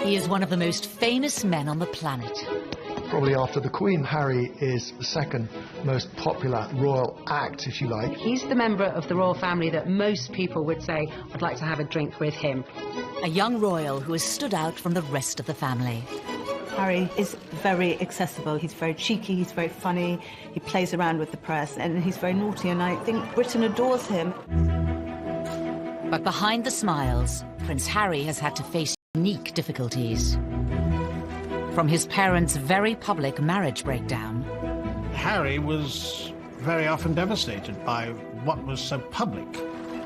He is one of the most famous men on the planet. Probably after the Queen, Harry is the second most popular royal act, if you like. He's the member of the royal family that most people would say, I'd like to have a drink with him. A young royal who has stood out from the rest of the family. Harry is very accessible. He's very cheeky, he's very funny, he plays around with the press, and he's very naughty, and I think Britain adores him. But behind the smiles, Prince Harry has had to face unique difficulties. From his parents' very public marriage breakdown. Harry was very often devastated by what was so public.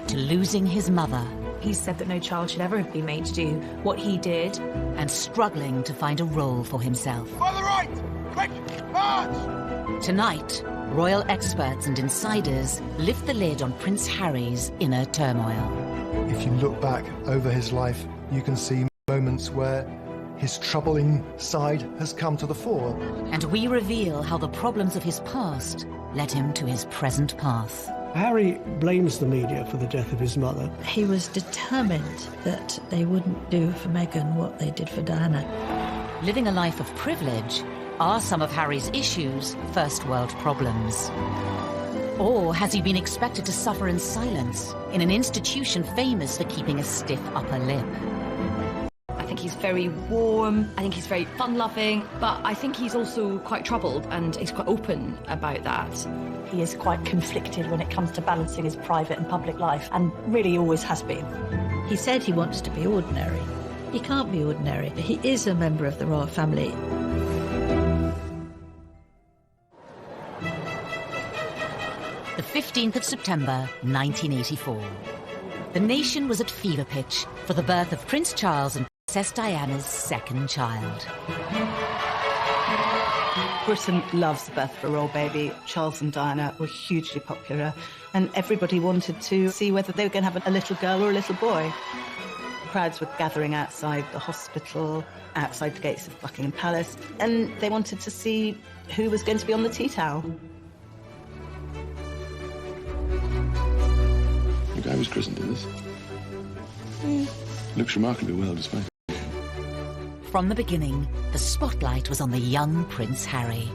To losing his mother. He said that no child should ever have been made to do what he did. And struggling to find a role for himself. On the right! Quick! March! Tonight, royal experts and insiders lift the lid on Prince Harry's inner turmoil. If you look back over his life, you can see moments where his troubling side has come to the fore. And we reveal how the problems of his past led him to his present path. Harry blames the media for the death of his mother. He was determined that they wouldn't do for Meghan what they did for Diana. Living a life of privilege, are some of Harry's issues first world problems? Or has he been expected to suffer in silence in an institution famous for keeping a stiff upper lip? I think he's very warm, I think he's very fun-loving, but I think he's also quite troubled, and he's quite open about that. He is quite conflicted when it comes to balancing his private and public life, and really always has been. He said he wants to be ordinary. He can't be ordinary. He is a member of the royal family. The 15th of September, 1984. The nation was at fever pitch for the birth of Prince Charles and Princess Diana's second child. Britain loves the birth of a royal baby. Charles and Diana were hugely popular, and everybody wanted to see whether they were going to have a little girl or a little boy. Crowds were gathering outside the hospital, outside the gates of Buckingham Palace, and they wanted to see who was going to be on the tea towel. The guy was christened in this. Looks remarkably well displayed. From the beginning, the spotlight was on the young Prince Harry.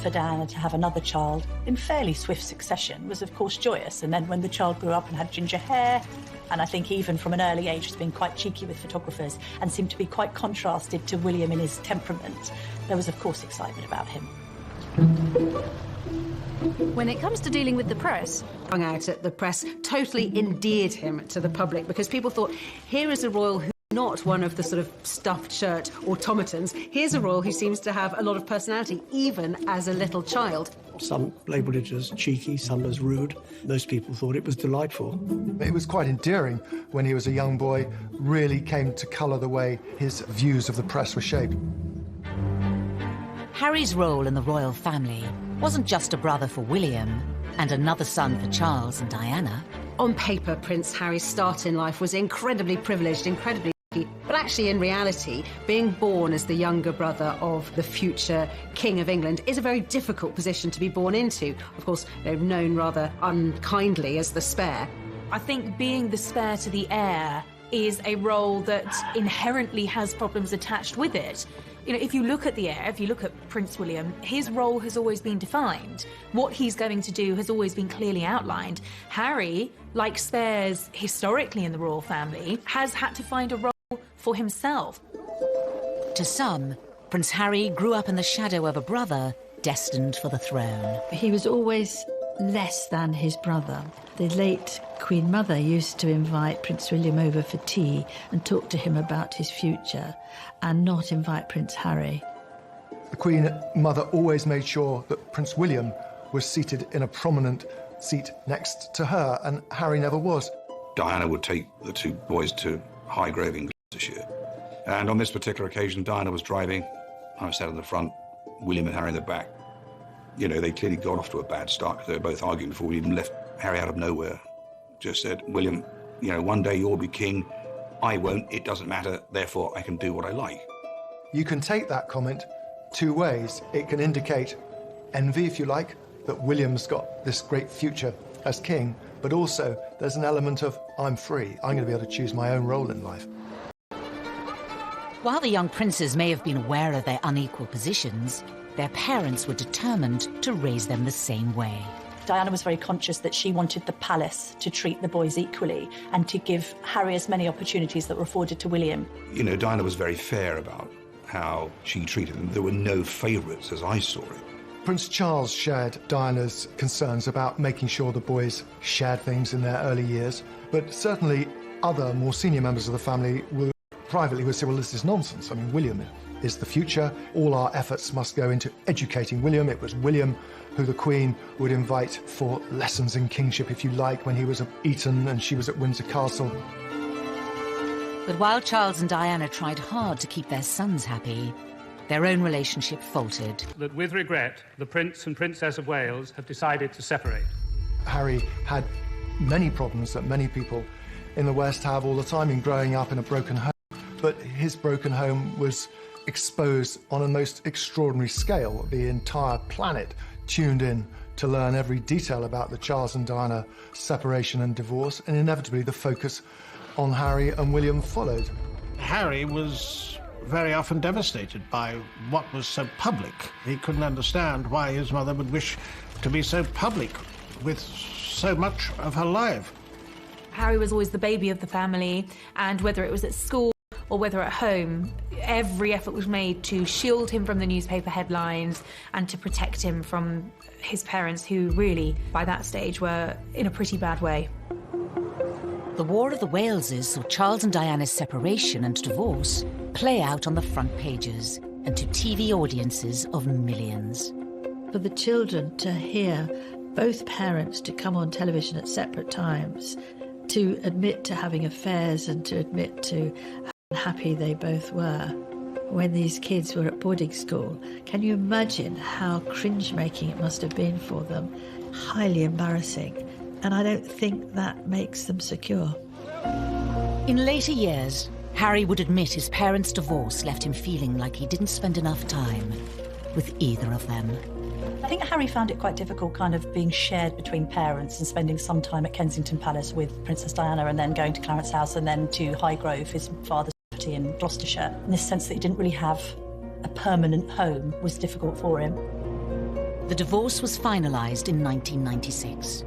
For Diana to have another child in fairly swift succession was, of course, joyous. And then when the child grew up and had ginger hair, and I think even from an early age was being quite cheeky with photographers and seemed to be quite contrasted to William in his temperament, there was, of course, excitement about him. When it comes to dealing with the press, Hung out at the press totally endeared him to the public, because people thought, here is a royal who not one of the sort of stuffed shirt automatons. Here's a royal who seems to have a lot of personality, even as a little child. Some labelled it as cheeky, some as rude. Most people thought it was delightful. It was quite endearing when he was a young boy, really came to colour the way his views of the press were shaped. Harry's role in the royal family wasn't just a brother for William and another son for Charles and Diana. On paper, Prince Harry's start in life was incredibly privileged, incredibly lucky, but actually in reality, being born as the younger brother of the future King of England is a very difficult position to be born into. Of course, they're known rather unkindly as the spare. I think being the spare to the heir is a role that inherently has problems attached with it. You know, if you look at the heir, if you look at Prince William, his role has always been defined. What he's going to do has always been clearly outlined. Harry, like spares historically in the royal family, has had to find a role for himself. To some, Prince Harry grew up in the shadow of a brother destined for the throne. He was always less than his brother. The late Queen Mother used to invite Prince William over for tea and talk to him about his future, and not invite Prince Harry. The Queen Mother always made sure that Prince William was seated in a prominent seat next to her, and Harry never was. Diana would take the two boys to Highgrove in Gloucestershire. And on this particular occasion, Diana was driving. I was sat in the front, William and Harry in the back. You know, they clearly got off to a bad start because they were both arguing before we even left. Harry out of nowhere just said, William, you know, one day you'll be king. I won't. It doesn't matter. Therefore, I can do what I like. You can take that comment two ways. It can indicate envy, if you like, that William's got this great future as king, but also there's an element of, I'm free. I'm going to be able to choose my own role in life. While the young princes may have been aware of their unequal positions, their parents were determined to raise them the same way. Diana was very conscious that she wanted the palace to treat the boys equally and to give Harry as many opportunities that were afforded to William. You know, Diana was very fair about how she treated them. There were no favourites, as I saw it. Prince Charles shared Diana's concerns about making sure the boys shared things in their early years, but certainly other more senior members of the family would privately say, well, this is nonsense. I mean, William is the future. All our efforts must go into educating William. It was William who the Queen would invite for lessons in kingship, if you like, when he was at Eton and she was at Windsor Castle. But while Charles and Diana tried hard to keep their sons happy, their own relationship faltered. That with regret, the Prince and Princess of Wales have decided to separate. Harry had many problems that many people in the West have all the time in growing up in a broken home. But his broken home was exposed on a most extraordinary scale. The entire planet tuned in to learn every detail about the Charles and Diana separation and divorce, and inevitably the focus on Harry and William followed. Harry was very often devastated by what was so public. He couldn't understand why his mother would wish to be so public with so much of her life. Harry was always the baby of the family, and whether it was at school or whether at home, every effort was made to shield him from the newspaper headlines and to protect him from his parents, who really, by that stage, were in a pretty bad way. The War of the Waleses saw Charles and Diana's separation and divorce play out on the front pages and to TV audiences of millions. For the children to hear both parents to come on television at separate times, to admit to having affairs and to admit to how happy they both were when these kids were at boarding school. Can you imagine how cringe-making it must have been for them? Highly embarrassing. And I don't think that makes them secure. In later years, Harry would admit his parents' divorce left him feeling like he didn't spend enough time with either of them. I think Harry found it quite difficult kind of being shared between parents and spending some time at Kensington Palace with Princess Diana and then going to Clarence House and then to Highgrove, his father's property in Gloucestershire. In this sense that he didn't really have a permanent home was difficult for him. The divorce was finalised in 1996.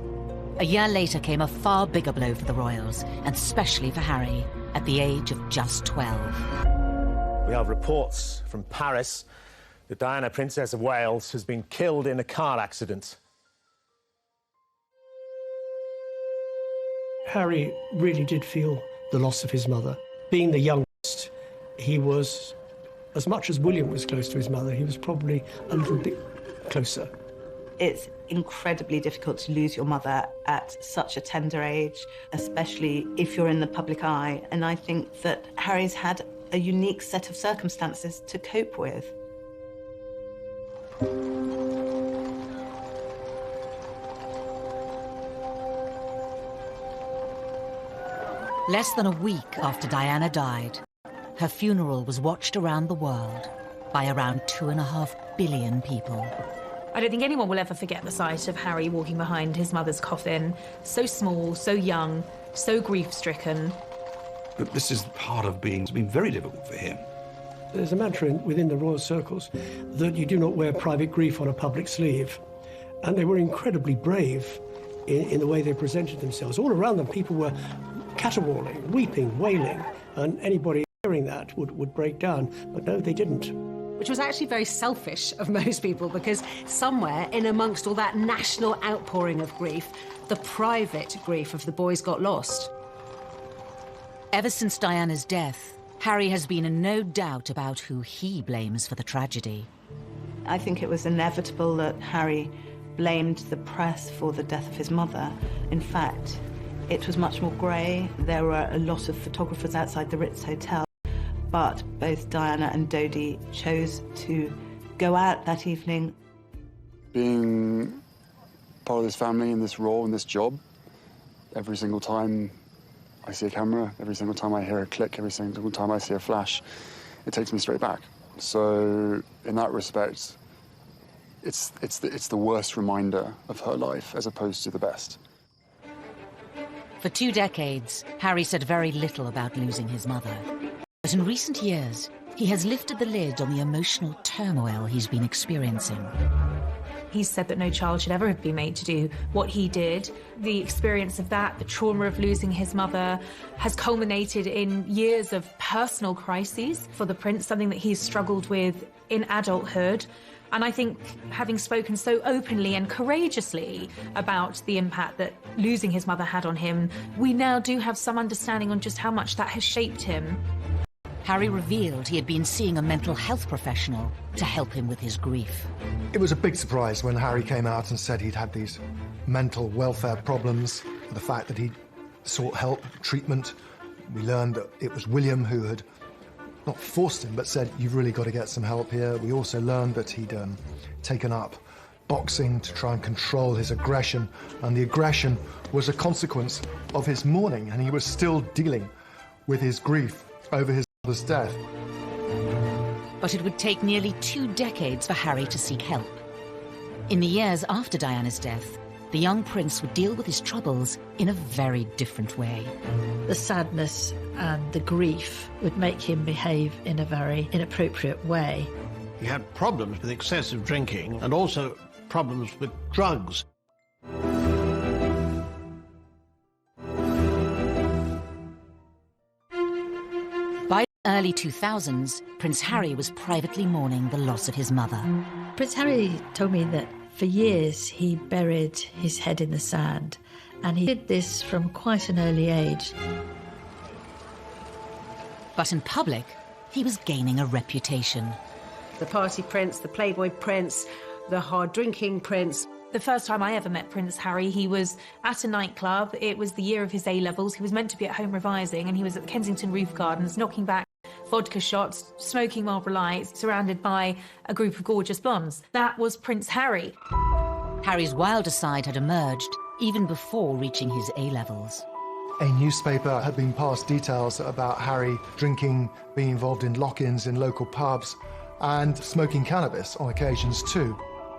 A year later came a far bigger blow for the royals, and especially for Harry, at the age of just 12. We have reports from Paris that Diana, Princess of Wales, has been killed in a car accident. Harry really did feel the loss of his mother. Being the youngest, he was, as much as William was close to his mother, he was probably a little bit closer. It's incredibly difficult to lose your mother at such a tender age, especially if you're in the public eye. And I think that Harry's had a unique set of circumstances to cope with. Less than a week after Diana died, her funeral was watched around the world by around 2.5 billion people. I don't think anyone will ever forget the sight of Harry walking behind his mother's coffin, so small, so young, so grief-stricken. But this is part of it's been very difficult for him. There's a mantra within the royal circles that you do not wear private grief on a public sleeve. And they were incredibly brave in the way they presented themselves. All around them, people were caterwauling, weeping, wailing, and anybody hearing that would break down. But no, they didn't. Which was actually very selfish of most people, because somewhere in amongst all that national outpouring of grief, the private grief of the boys got lost. Ever since Diana's death, Harry has been in no doubt about who he blames for the tragedy. I think it was inevitable that Harry blamed the press for the death of his mother. In fact, it was much more grey. There were a lot of photographers outside the Ritz Hotel, but both Diana and Dodi chose to go out that evening. Being part of this family in this role, in this job, every single time I see a camera, every single time I hear a click, every single time I see a flash, it takes me straight back. So in that respect, it's the worst reminder of her life as opposed to the best. For 2 decades, Harry said very little about losing his mother. But in recent years, he has lifted the lid on the emotional turmoil he's been experiencing. He said that no child should ever have been made to do what he did. The experience of that, the trauma of losing his mother, has culminated in years of personal crises for the prince, something that he's struggled with in adulthood. And I think, having spoken so openly and courageously about the impact that losing his mother had on him, we now do have some understanding on just how much that has shaped him. Harry revealed he had been seeing a mental health professional to help him with his grief. It was a big surprise when Harry came out and said he'd had these mental welfare problems, the fact that he'd sought help, treatment. We learned that it was William who had not forced him, but said, you've really got to get some help here. We also learned that he'd taken up boxing to try and control his aggression, and the aggression was a consequence of his mourning, and he was still dealing with his grief over his mother's death. But it would take nearly 2 decades for Harry to seek help. In the years after Diana's death, the young prince would deal with his troubles in a very different way. The sadness and the grief would make him behave in a very inappropriate way. He had problems with excessive drinking and also problems with drugs. By the early 2000s, Prince Harry was privately mourning the loss of his mother. Prince Harry told me that for years he buried his head in the sand, and he did this from quite an early age. But in public, he was gaining a reputation. The party prince, the playboy prince, the hard-drinking prince. The first time I ever met Prince Harry, he was at a nightclub. It was the year of his A-levels. He was meant to be at home revising, and he was at the Kensington Roof Gardens, knocking back vodka shots, smoking Marlboro Lights, surrounded by a group of gorgeous blondes. That was Prince Harry. Harry's wilder side had emerged even before reaching his A-levels. A newspaper had been passed details about Harry drinking, being involved in lock-ins in local pubs, and smoking cannabis on occasions too.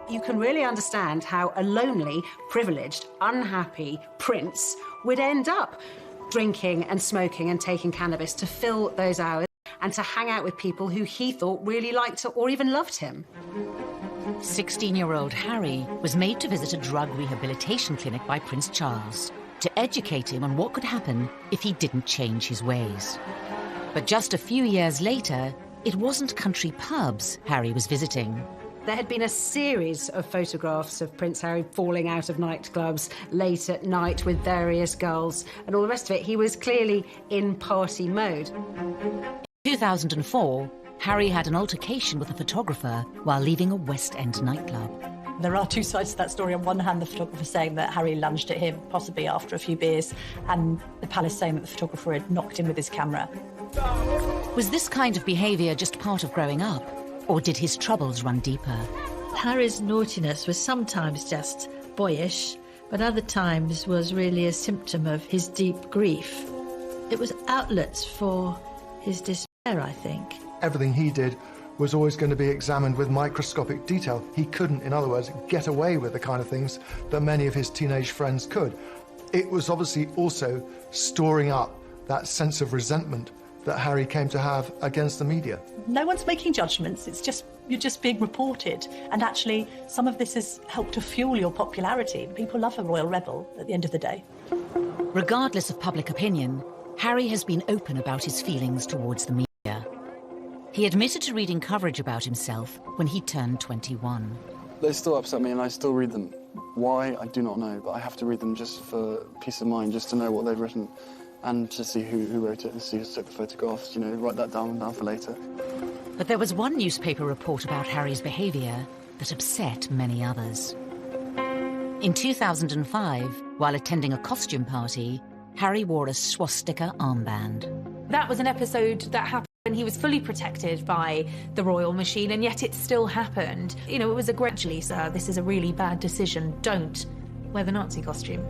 You can really understand how a lonely, privileged, unhappy prince would end up drinking and smoking and taking cannabis to fill those hours and to hang out with people who he thought really liked or even loved him. 16-year-old Harry was made to visit a drug rehabilitation clinic by Prince Charles to educate him on what could happen if he didn't change his ways. But just a few years later, it wasn't country pubs Harry was visiting. There had been a series of photographs of Prince Harry falling out of nightclubs late at night with various girls and all the rest of it. He was clearly in party mode. In 2004, Harry had an altercation with a photographer while leaving a West End nightclub. There are two sides to that story. On one hand, the photographer saying that Harry lunged at him, possibly after a few beers, and the palace saying that the photographer had knocked him with his camera. Was this kind of behaviour just part of growing up, or did his troubles run deeper? Harry's naughtiness was sometimes just boyish, but other times was really a symptom of his deep grief. It was outlets for his despair, I think. Everything he did was always going to be examined with microscopic detail. He couldn't, in other words, get away with the kind of things that many of his teenage friends could. It was obviously also storing up that sense of resentment that Harry came to have against the media. No one's making judgments, you're just being reported. And actually, some of this has helped to fuel your popularity. People love a royal rebel at the end of the day. Regardless of public opinion, Harry has been open about his feelings towards the media. He admitted to reading coverage about himself when he turned 21. They still upset me and I still read them. Why, I do not know, but I have to read them just for peace of mind, just to know what they've written and to see who wrote it and see who took the photographs, write that down for later. But there was one newspaper report about Harry's behaviour that upset many others. In 2005, while attending a costume party, Harry wore a swastika armband. That was an episode that happened when he was fully protected by the royal machine, and yet it still happened. It was a gradually, sir, this is a really bad decision. Don't wear the Nazi costume.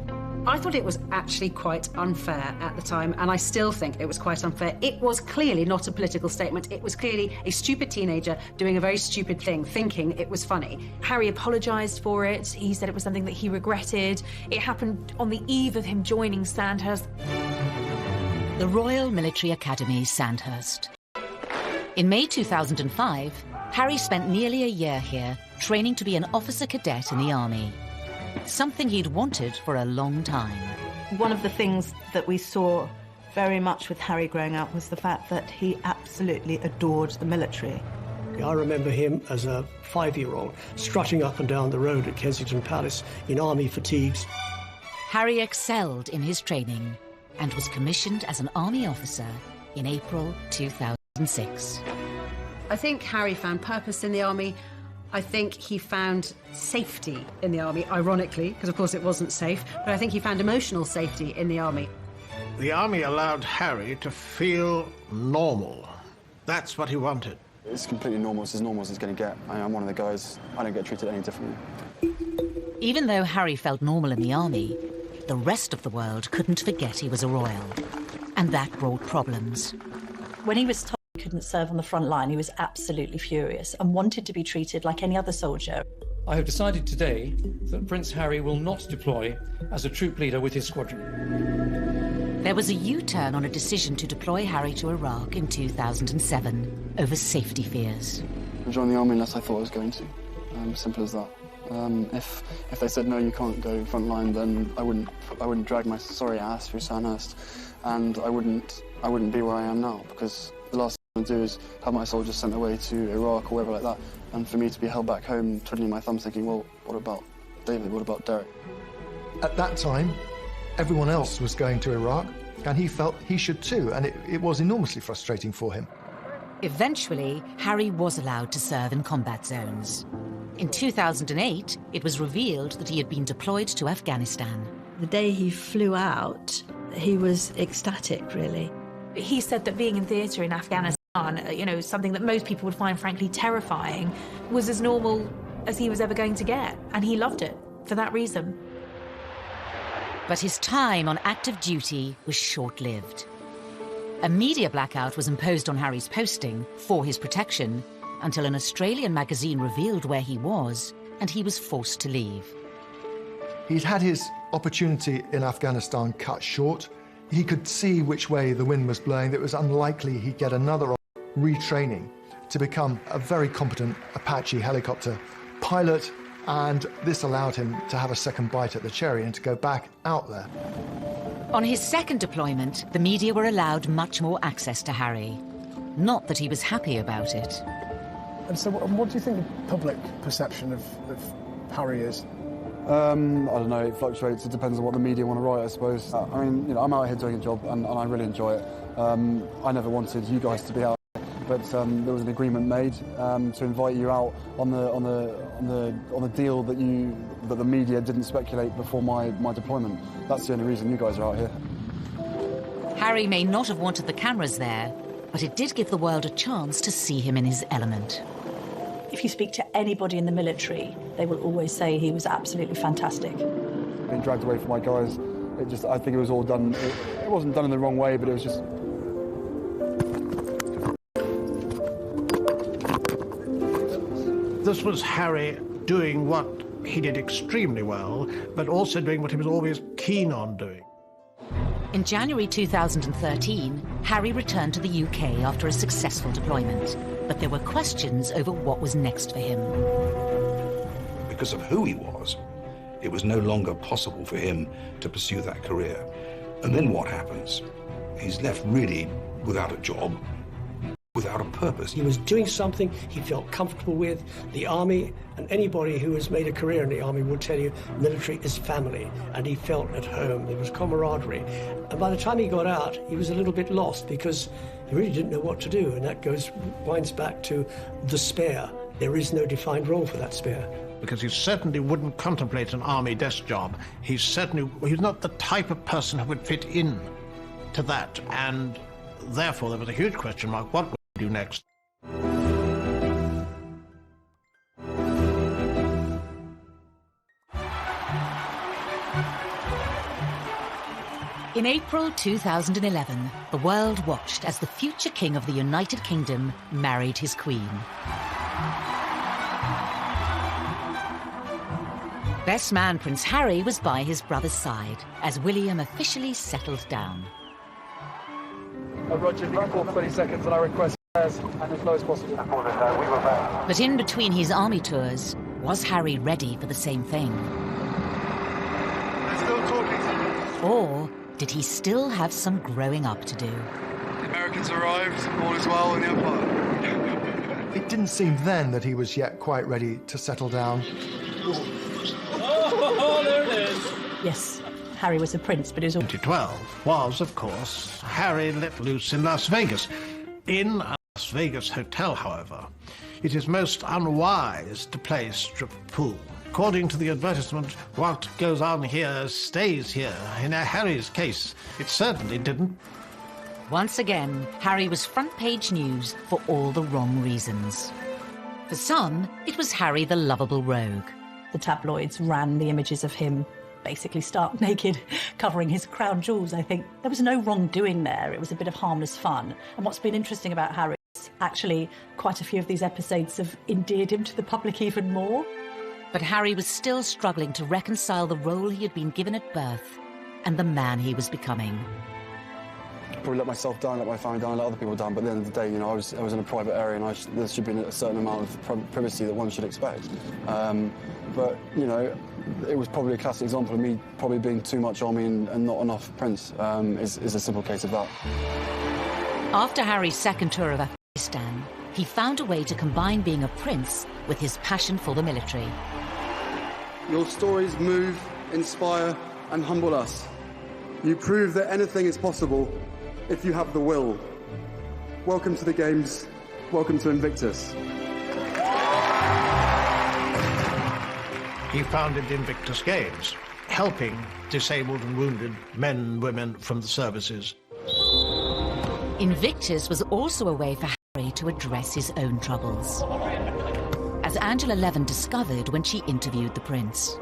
I thought it was actually quite unfair at the time, and I still think it was quite unfair. It was clearly not a political statement. It was clearly a stupid teenager doing a very stupid thing, thinking it was funny. Harry apologised for it. He said it was something that he regretted. It happened on the eve of him joining Sandhurst. The Royal Military Academy, Sandhurst. In May 2005, Harry spent nearly a year here, training to be an officer cadet in the army. Something he'd wanted for a long time. One of the things that we saw very much with Harry growing up was the fact that he absolutely adored the military. I remember him as a 5-year-old strutting up and down the road at Kensington Palace in army fatigues. Harry excelled in his training and was commissioned as an army officer in April 2006. I think Harry found purpose in the army. I think he found safety in the army, ironically, because of course it wasn't safe, but I think he found emotional safety in the army. The army allowed Harry to feel normal. That's what he wanted. It's completely normal. It's as normal as it's going to get. I'm one of the guys. I don't get treated any differently. Even though Harry felt normal in the army, the rest of the world couldn't forget he was a royal. And that brought problems. When he was told he couldn't serve on the front line, he was absolutely furious and wanted to be treated like any other soldier. I have decided today that Prince Harry will not deploy as a troop leader with his squadron. There was a U-turn on a decision to deploy Harry to Iraq in 2007 over safety fears. I joined the army unless I thought I was going to. Simple as that. If they said no, you can't go front line, then I wouldn't drag my sorry ass through Sandhurst, and I wouldn't be where I am now, because the last thing I want to do is have my soldiers sent away to Iraq or wherever like that, and for me to be held back home, twiddling my thumbs, thinking, well, what about David? What about Derek? At that time, everyone else was going to Iraq, and he felt he should too, and it was enormously frustrating for him. Eventually, Harry was allowed to serve in combat zones. In 2008, it was revealed that he had been deployed to Afghanistan. The day he flew out, he was ecstatic, really. He said that being in theatre in Afghanistan, you know, something that most people would find frankly terrifying, was as normal as he was ever going to get, and he loved it for that reason. But his time on active duty was short-lived. A media blackout was imposed on Harry's posting for his protection until an Australian magazine revealed where he was, and he was forced to leave. He'd had his opportunity in Afghanistan cut short. He could see which way the wind was blowing. It was unlikely he'd get another retraining to become a very competent Apache helicopter pilot, and this allowed him to have a second bite at the cherry and to go back out there. On his second deployment, the media were allowed much more access to Harry. Not that he was happy about it. And so what do you think the public perception of Harry is? I don't know, it fluctuates. It depends on what the media want to write, I suppose. I mean, you know, I'm out here doing a job and I really enjoy it. I never wanted you guys to be out, but there was an agreement made to invite you out on the deal that the media didn't speculate before my deployment. That's the only reason you guys are out here. Harry may not have wanted the cameras there, but it did give the world a chance to see him in his element. If you speak to anybody in the military, they will always say he was absolutely fantastic. Being dragged away from my guys, I think it was all done, it wasn't done in the wrong way, but it was just... This was Harry doing what he did extremely well, but also doing what he was always keen on doing. In January 2013, Harry returned to the UK after a successful deployment, but there were questions over what was next for him. Because of who he was, it was no longer possible for him to pursue that career. And then what happens? He's left really without a job, without a purpose. He was doing something he felt comfortable with. The army, and anybody who has made a career in the army will tell you military is family, and he felt at home. There was camaraderie. And by the time he got out, he was a little bit lost because he really didn't know what to do, and that winds back to the spare. There is no defined role for that spare. Because he certainly wouldn't contemplate an army desk job. He's not the type of person who would fit in to that, and therefore there was a huge question mark. What would he do next? In April 2011, the world watched as the future king of the United Kingdom married his queen. Best man Prince Harry was by his brother's side as William officially settled down. Roger, if you can call 20 seconds and I request stairs and as low as possible. But in between his army tours, was Harry ready for the same thing? They're still talking to me. Or did he still have some growing up to do? The Americans arrived, all is well in the Empire. It didn't seem then that he was yet quite ready to settle down. Oh, there it is. Yes, Harry was a prince, but he was... 2012 was, of course, Harry let loose in Las Vegas. In a Las Vegas hotel, however, it is most unwise to play strip pool. According to the advertisement, what goes on here stays here. In Harry's case, it certainly didn't. Once again, Harry was front-page news for all the wrong reasons. For some, it was Harry the lovable rogue. The tabloids ran the images of him basically stark naked, covering his crown jewels, I think. There was no wrongdoing there. It was a bit of harmless fun. And what's been interesting about Harry is actually quite a few of these episodes have endeared him to the public even more. But Harry was still struggling to reconcile the role he had been given at birth and the man he was becoming. Probably let myself down, let my family down, let other people down, but at the end of the day, you know, I was in a private area and there should be a certain amount of privacy that one should expect. But, you know, it was probably a classic example of me probably being too much army and not enough prince, is a simple case of that. After Harry's second tour of Afghanistan, he found a way to combine being a prince with his passion for the military. Your stories move, inspire and humble us. You prove that anything is possible if you have the will. Welcome to the Games. Welcome to Invictus. He founded Invictus Games, helping disabled and wounded men and women from the services. Invictus was also a way for Harry to address his own troubles, as Angela Levin discovered when she interviewed the prince.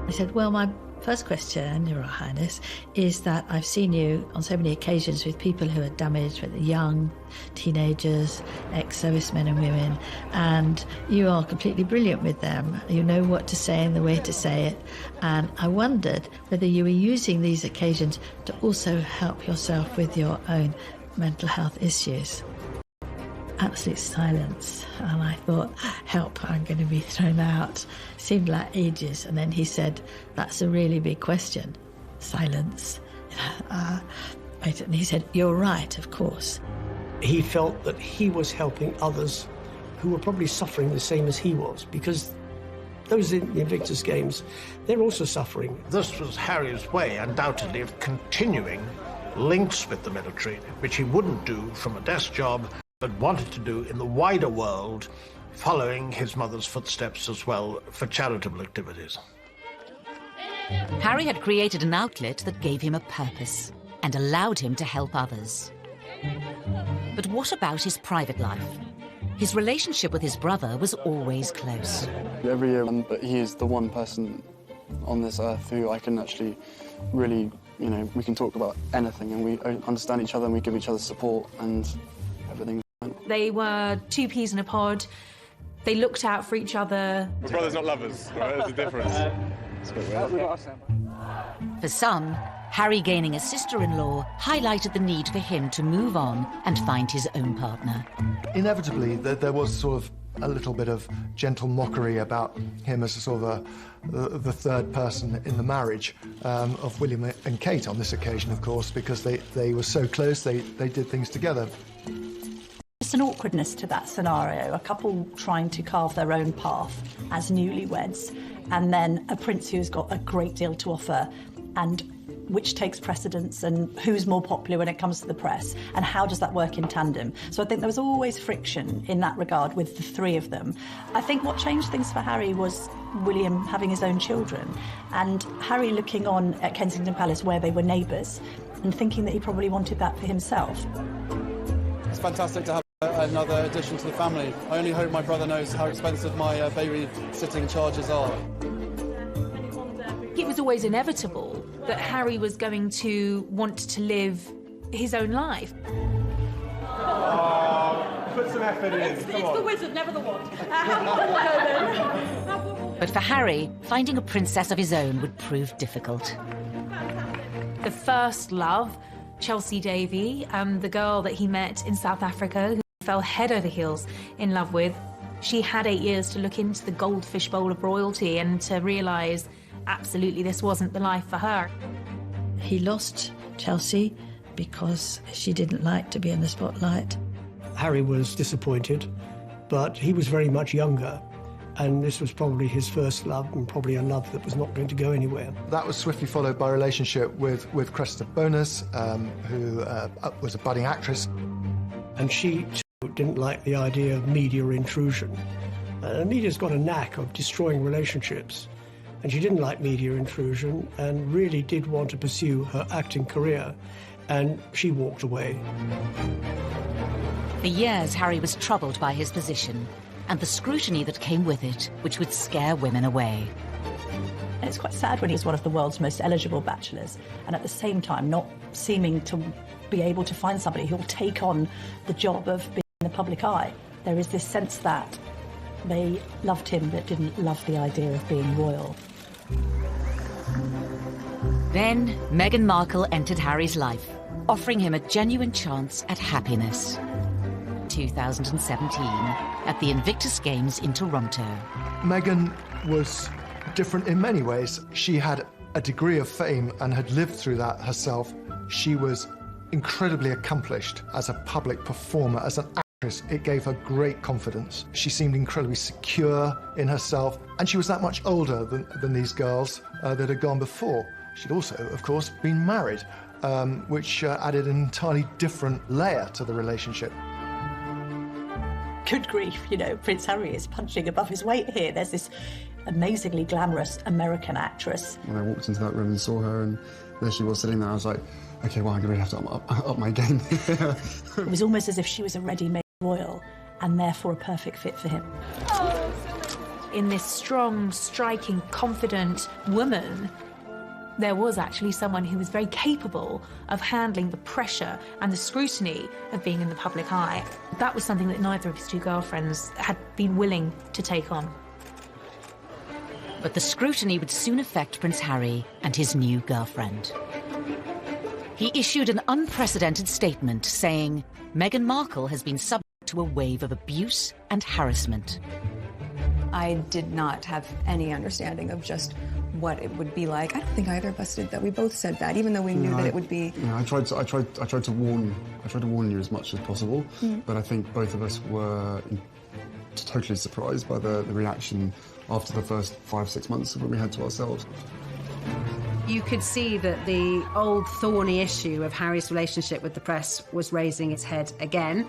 I said, well, my first question, Your Highness, is that I've seen you on so many occasions with people who are damaged, with young teenagers, ex-servicemen and women, and you are completely brilliant with them. You know what to say and the way to say it. And I wondered whether you were using these occasions to also help yourself with your own mental health issues. Absolute silence, and I thought, help, I'm going to be thrown out. Seemed like ages, and then he said, that's a really big question. Silence. And he said, you're right, of course. He felt that he was helping others who were probably suffering the same as he was, because those in the Invictus Games, they're also suffering. This was Harry's way, undoubtedly, of continuing links with the military, which he wouldn't do from a desk job, but wanted to do in the wider world, following his mother's footsteps as well for charitable activities. Harry had created an outlet that gave him a purpose and allowed him to help others. But what about his private life? His relationship with his brother was always close. Every year, he is the one person on this earth who I can actually really, you know, we can talk about anything and we understand each other and we give each other support and everything. They were two peas in a pod. They looked out for each other. We're brothers, not lovers, right? There's a difference. It's a bit weird. For some, Harry gaining a sister-in-law highlighted the need for him to move on and find his own partner. Inevitably, there was sort of a little bit of gentle mockery about him as a sort of the third person in the marriage of William and Kate on this occasion, of course, because they were so close, they did things together. There's an awkwardness to that scenario, a couple trying to carve their own path as newlyweds, and then a prince who's got a great deal to offer, and which takes precedence and who's more popular when it comes to the press, and how does that work in tandem? So I think there was always friction in that regard with the three of them. I think what changed things for Harry was William having his own children, and Harry looking on at Kensington Palace where they were neighbours and thinking that he probably wanted that for himself. It's fantastic to have another addition to the family. I only hope my brother knows how expensive my babysitting charges are. It was always inevitable that Harry was going to want to live his own life. Oh, put some effort in. It's the wizard, never the wand. But for Harry, finding a princess of his own would prove difficult. The first love, Chelsea Davy, the girl that he met in South Africa, fell head over heels in love with. She had 8 years to look into the goldfish bowl of royalty and to realise absolutely this wasn't the life for her. He lost Chelsea because she didn't like to be in the spotlight. Harry was disappointed, but he was very much younger, and this was probably his first love, and probably a love that was not going to go anywhere. That was swiftly followed by a relationship with Cressida Bonas, who was a budding actress. And she too didn't like the idea of media intrusion. Media's got a knack of destroying relationships, and she didn't like media intrusion and really did want to pursue her acting career, and she walked away. For years, Harry was troubled by his position and the scrutiny that came with it, which would scare women away. And it's quite sad when he's one of the world's most eligible bachelors, and at the same time not seeming to be able to find somebody who will take on the job of being in the public eye. There is this sense that they loved him but didn't love the idea of being royal. Then Meghan Markle entered Harry's life, offering him a genuine chance at happiness. 2017, at the Invictus Games in Toronto. Meghan was different in many ways. She had a degree of fame and had lived through that herself. She was incredibly accomplished as a public performer, as an actress. It gave her great confidence. She seemed incredibly secure in herself, and she was that much older than these girls that had gone before. She'd also, of course, been married, which added an entirely different layer to the relationship. Good grief, you know, Prince Harry is punching above his weight here. There's this amazingly glamorous American actress. When I walked into that room and saw her, and there she was sitting there, I was like, OK, well, I'm going to have to up my game. It was almost as if she was a ready-made royal, and therefore a perfect fit for him. In this strong, striking, confident woman, there was actually someone who was very capable of handling the pressure and the scrutiny of being in the public eye. That was something that neither of his two girlfriends had been willing to take on. But the scrutiny would soon affect Prince Harry and his new girlfriend. He issued an unprecedented statement saying, Meghan Markle has been subject to a wave of abuse and harassment. I did not have any understanding of just what it would be like. I don't think either of us did that. We both said that, even though we knew that it would be. Yeah, I tried to warn you as much as possible, but I think both of us were totally surprised by the reaction after the first 5-6 months when we had to ourselves. You could see that the old thorny issue of Harry's relationship with the press was raising its head again.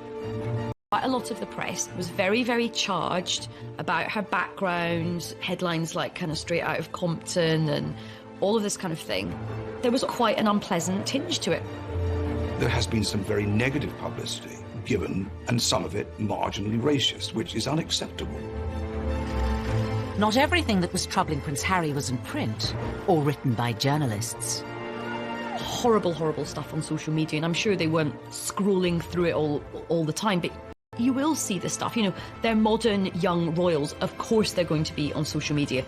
Quite a lot of the press was very, very charged about her background, headlines like kind of straight out of Compton and all of this kind of thing. There was quite an unpleasant tinge to it. There has been some very negative publicity given, and some of it marginally racist, which is unacceptable. Not everything that was troubling Prince Harry was in print or written by journalists. Horrible, horrible stuff on social media, and I'm sure they weren't scrolling through it all the time, but you will see this stuff. You know, they're modern young royals. Of course they're going to be on social media.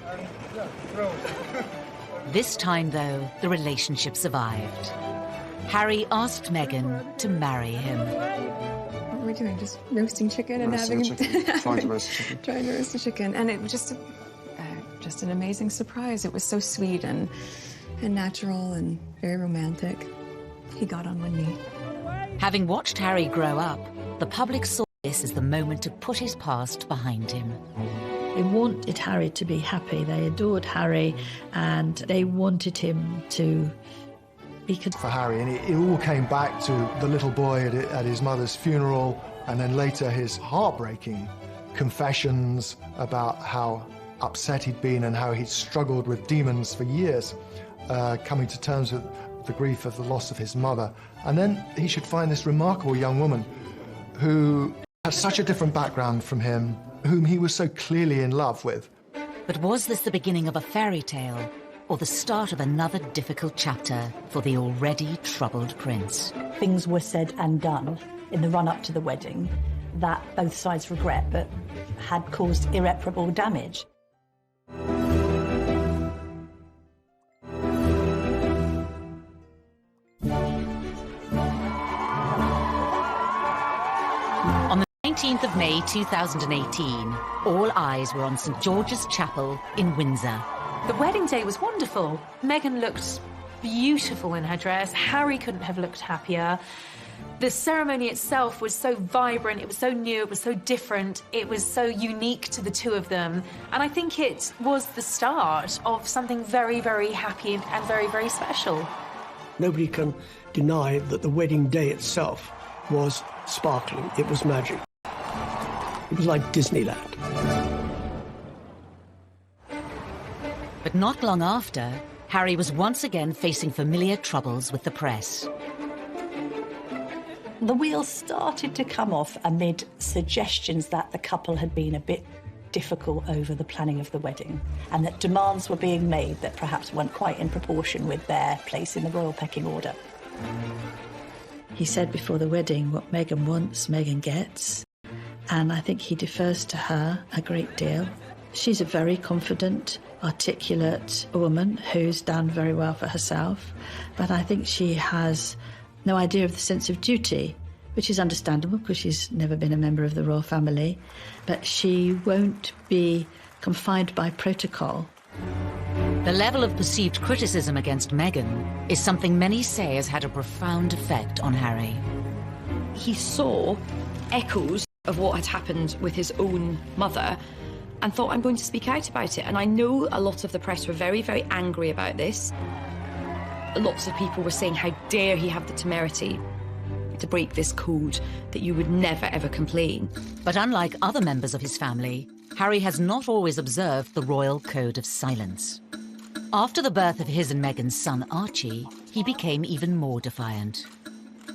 This time, though, the relationship survived. Harry asked Meghan to marry him. What were we doing? Just roasting chicken and Roasting having chicken. Trying to roast chicken. Trying to roast a chicken, and it was just an amazing surprise. It was so sweet and natural and very romantic. He got on one knee. Having watched Harry grow up, the public saw this as the moment to put his past behind him. They wanted Harry to be happy. They adored Harry, and they wanted him to be for Harry, and it all came back to the little boy at his mother's funeral, and then later his heartbreaking confessions about how upset he'd been and how he'd struggled with demons for years, coming to terms with the grief of the loss of his mother. And then he should find this remarkable young woman who had such a different background from him, whom he was so clearly in love with. But was this the beginning of a fairy tale, or the start of another difficult chapter for the already troubled prince? Things were said and done in the run-up to the wedding that both sides regret, but had caused irreparable damage. 19th of May 2018, all eyes were on St George's Chapel in Windsor. The wedding day was wonderful. Meghan looked beautiful in her dress. Harry couldn't have looked happier. The ceremony itself was so vibrant, it was so new, it was so different, it was so unique to the two of them. And I think it was the start of something very, very happy and very, very special. Nobody can deny that the wedding day itself was sparkling. It was magic. It was like Disneyland. But not long after, Harry was once again facing familiar troubles with the press. The wheels started to come off amid suggestions that the couple had been a bit difficult over the planning of the wedding, and that demands were being made that perhaps weren't quite in proportion with their place in the royal pecking order. He said before the wedding, what Meghan wants, Meghan gets. And I think he defers to her a great deal. She's a very confident, articulate woman who's done very well for herself. But I think she has no idea of the sense of duty, which is understandable because she's never been a member of the royal family. But she won't be confined by protocol. The level of perceived criticism against Meghan is something many say has had a profound effect on Harry. He saw echoes of what had happened with his own mother and thought, I'm going to speak out about it. And I know a lot of the press were very, very angry about this. Lots of people were saying, how dare he have the temerity to break this code, that you would never, ever complain. But unlike other members of his family, Harry has not always observed the royal code of silence. After the birth of his and Meghan's son Archie, he became even more defiant.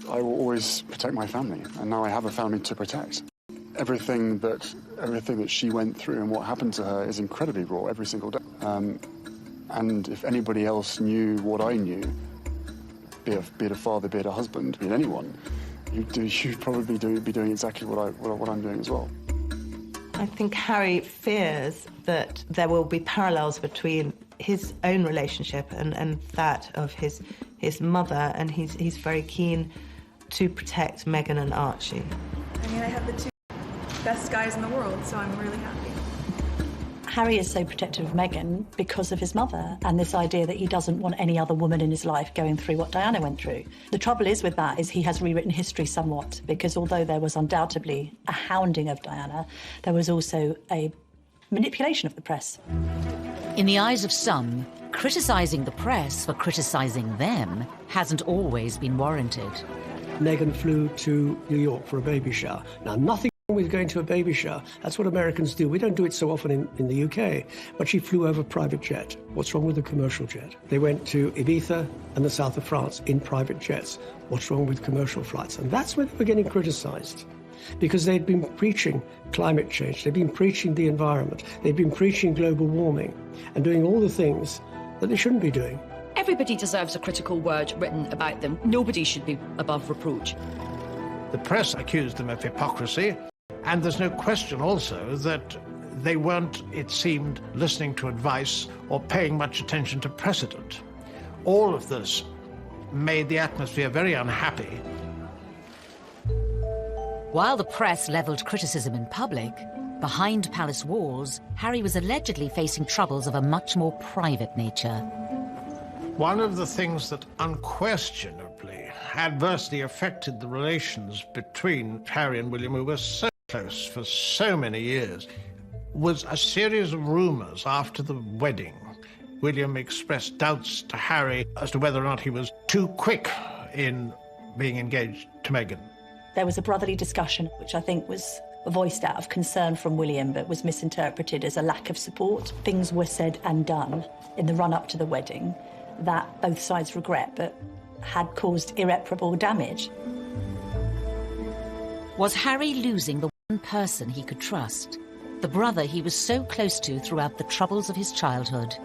I will always protect my family, and now I have a family to protect. Everything that she went through and what happened to her is incredibly raw every single day. And if anybody else knew what I knew, be it a father, be it a husband, be it anyone, you'd probably be doing exactly what I'm doing as well. I think Harry fears that there will be parallels between his own relationship and that of his mother, and he's very keen to protect Meghan and Archie. I mean, I have the two best guys in the world, so I'm really happy. Harry is so protective of Meghan because of his mother and this idea that he doesn't want any other woman in his life going through what Diana went through. The trouble is with that is he has rewritten history somewhat, because although there was undoubtedly a hounding of Diana, there was also a manipulation of the press. In the eyes of some, criticising the press for criticising them hasn't always been warranted. Meghan flew to New York for a baby shower. Now, nothing wrong with going to a baby shower. That's what Americans do. We don't do it so often in the UK. But she flew over a private jet. What's wrong with a commercial jet? They went to Ibiza and the south of France in private jets. What's wrong with commercial flights? And that's where they were getting criticised, because they'd been preaching climate change, they'd been preaching the environment, they'd been preaching global warming and doing all the things that they shouldn't be doing. Everybody deserves a critical word written about them. Nobody should be above reproach. The press accused them of hypocrisy, and there's no question also that they weren't, it seemed, listening to advice or paying much attention to precedent. All of this made the atmosphere very unhappy. While the press levelled criticism in public, behind palace walls, Harry was allegedly facing troubles of a much more private nature. One of the things that unquestionably adversely affected the relations between Harry and William, who were so close for so many years, was a series of rumours after the wedding. William expressed doubts to Harry as to whether or not he was too quick in being engaged to Meghan. There was a brotherly discussion, which I think was voiced out of concern from William, but was misinterpreted as a lack of support. Things were said and done in the run-up to the wedding that both sides regret, but had caused irreparable damage. Was Harry losing the one person he could trust? The brother he was so close to throughout the troubles of his childhood?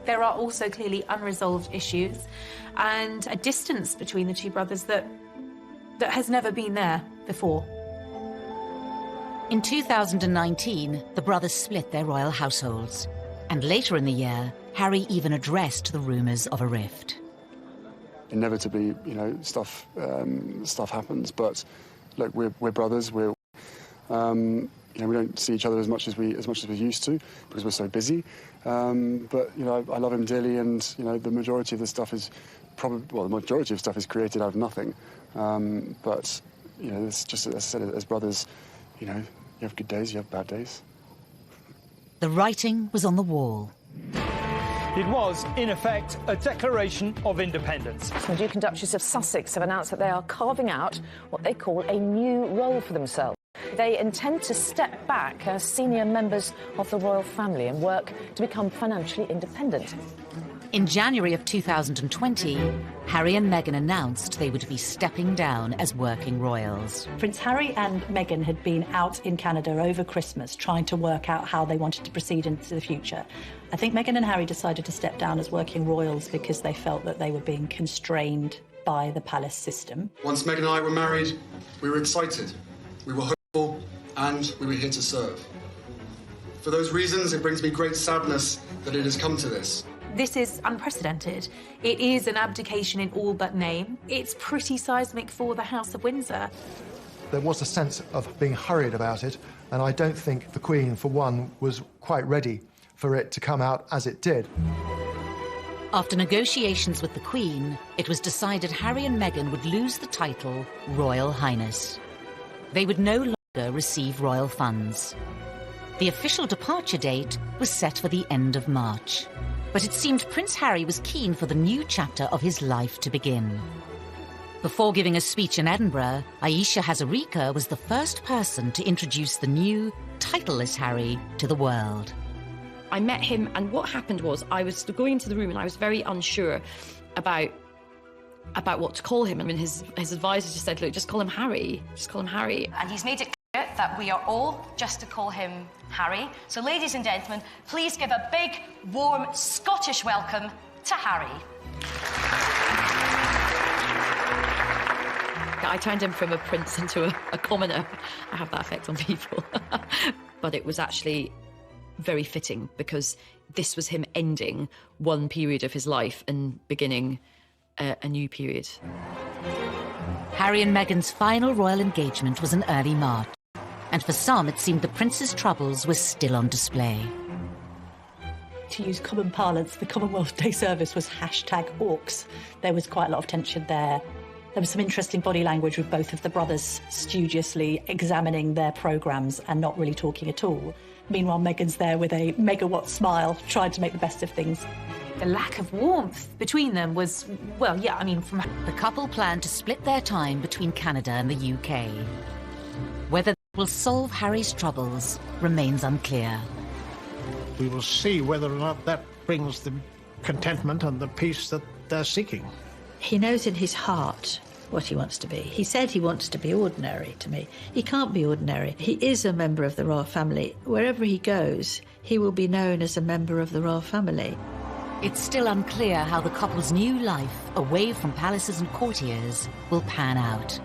There are also clearly unresolved issues and a distance between the two brothers that has never been there before. In 2019, the brothers split their royal households. And later in the year, Harry even addressed the rumours of a rift. Inevitably, stuff happens, but look, we're brothers. You know, we don't see each other as much as we used to because we're so busy. But you know, I love him dearly, and you know, the majority of the stuff is the majority of stuff is created out of nothing. But you know, it's just, as I said, as brothers, you know, you have good days, you have bad days. The writing was on the wall. It was, in effect, a declaration of independence. The Duke and Duchess of Sussex have announced that they are carving out what they call a new role for themselves. They intend to step back as senior members of the royal family and work to become financially independent. In January of 2020, Harry and Meghan announced they would be stepping down as working royals. Prince Harry and Meghan had been out in Canada over Christmas trying to work out how they wanted to proceed into the future. I think Meghan and Harry decided to step down as working royals because they felt that they were being constrained by the palace system. Once Meghan and I were married, we were excited, we were hopeful, and we were here to serve. For those reasons, it brings me great sadness that it has come to this. This is unprecedented. It is an abdication in all but name. It's pretty seismic for the House of Windsor. There was a sense of being hurried about it, and I don't think the Queen, for one, was quite ready for it to come out as it did. After negotiations with the Queen, it was decided Harry and Meghan would lose the title Royal Highness. They would no longer receive royal funds. The official departure date was set for the end of March. But it seemed Prince Harry was keen for the new chapter of his life to begin. Before giving a speech in Edinburgh, Ayesha Hazarika was the first person to introduce the new, titleless Harry to the world. I met him, and what happened was I was going into the room and I was very unsure about what to call him. I mean, his advisor just said, look, just call him Harry. Just call him Harry. And he's made it clear that we are all just to call him Harry. So, ladies and gentlemen, please give a big, warm Scottish welcome to Harry. I turned him from a prince into a commoner. I have that effect on people. But it was actually very fitting because this was him ending one period of his life and beginning a new period. Harry and Meghan's final royal engagement was in early March, and for some it seemed the prince's troubles were still on display. To use common parlance, the Commonwealth Day service was #Orcs. There was quite a lot of tension there. There was some interesting body language with both of the brothers studiously examining their programmes and not really talking at all. Meanwhile, Meghan's there with a megawatt smile, trying to make the best of things. The lack of warmth between them was, well, yeah, I mean, from... The couple planned to split their time between Canada and the UK. Whether it will solve Harry's troubles remains unclear. We will see whether or not that brings the contentment and the peace that they're seeking. He knows in his heart what he wants to be. He said he wants to be ordinary to me. He can't be ordinary. He is a member of the royal family. Wherever he goes, he will be known as a member of the royal family. It's still unclear how the couple's new life, away from palaces and courtiers, will pan out.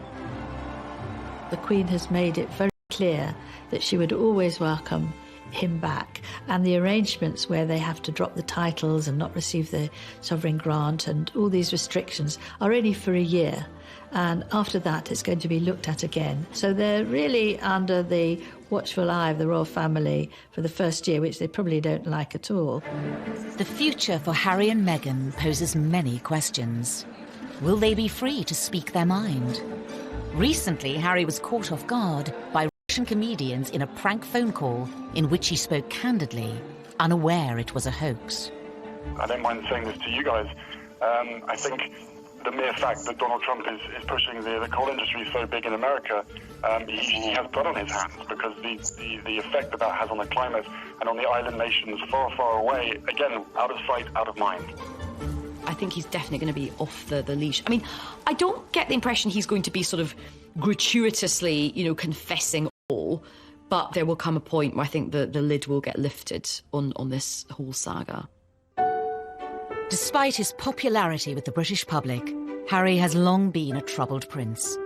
The Queen has made it very clear that she would always welcome him back, and the arrangements where they have to drop the titles and not receive the sovereign grant and all these restrictions are only for a year, and after that it's going to be looked at again. So they're really under the watchful eye of the royal family for the first year, which they probably don't like at all. The future for Harry and Meghan poses many questions. Will they be free to speak their mind? Recently, Harry was caught off guard by Russian comedians in a prank phone call in which he spoke candidly, unaware it was a hoax. I don't mind saying this to you guys. I think the mere fact that Donald Trump is pushing the coal industry so big in America, he has blood on his hands, because the effect that has on the climate and on the island nations far, far away, again, out of sight, out of mind. I think he's definitely going to be off the leash. I mean, I don't get the impression he's going to be sort of gratuitously, confessing all, but there will come a point where I think the lid will get lifted on this whole saga. Despite his popularity with the British public, Harry has long been a troubled prince.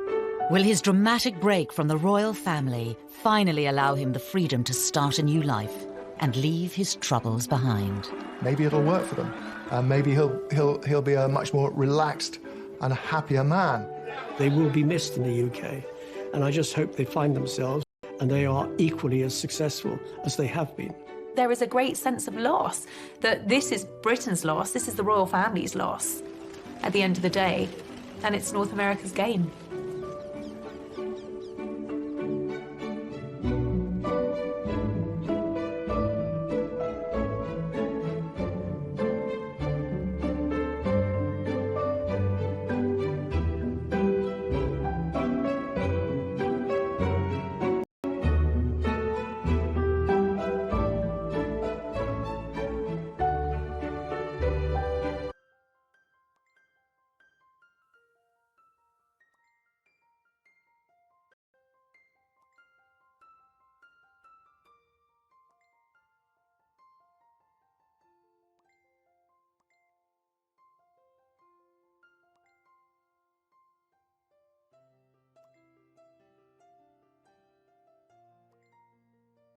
Will his dramatic break from the royal family finally allow him the freedom to start a new life and leave his troubles behind? Maybe it'll work for them. Maybe he'll be a much more relaxed and happier man. They will be missed in the UK, and I just hope they find themselves and they are equally as successful as they have been. There is a great sense of loss, that this is Britain's loss, this is the royal family's loss at the end of the day, and it's North America's gain.